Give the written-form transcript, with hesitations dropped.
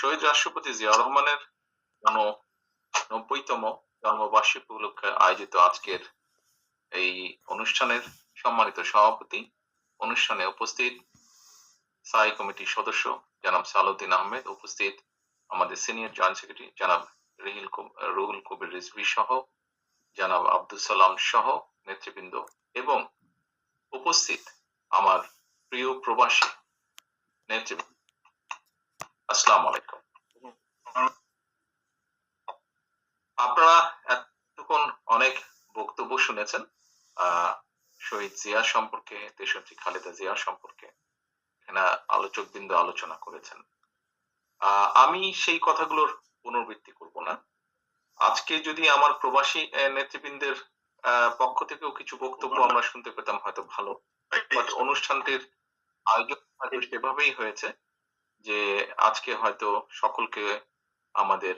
শহীদ রাষ্ট্রপতি জিয়া রহমানের 90তম জন্মবার্ষিকী উপলক্ষে আয়োজিত আজকের এই অনুষ্ঠানের সম্মানিত সভাপতি, অনুষ্ঠানে উপস্থিত স্থায়ী কমিটির সদস্য জনাব সালাউদ্দিন আহমেদ, উপস্থিত আমাদের সিনিয়র জয়েন্ট সেক্রেটারি জনাব রুহুল কবির রিজভী সহ জনাব আব্দুল সালাম সহ নেতৃবৃন্দ এবং উপস্থিত আমার প্রিয় প্রবাসী নেতৃবৃন্দ, আসসালামু আলাইকুম। আপনারা এতক্ষণ অনেক বক্তব্য শুনেছেন শহীদ জিয়া সম্পর্কে, দেশনেত্রী খালেদা জিয়া সম্পর্কে। এখানে আলোচকবৃন্দ আলোচনা করেছেন। আমি সেই কথাগুলোর পুনরাবৃত্তি করব না। আজকে যদি আমার প্রবাসী নেতৃবৃন্দের পক্ষ থেকেও কিছু বক্তব্য আমরা শুনতে পেতাম হয়তো ভালো, বাট অনুষ্ঠানটির আয়োজন সেভাবেই হয়েছে যে আজকে হয়তো সকলকে আমাদের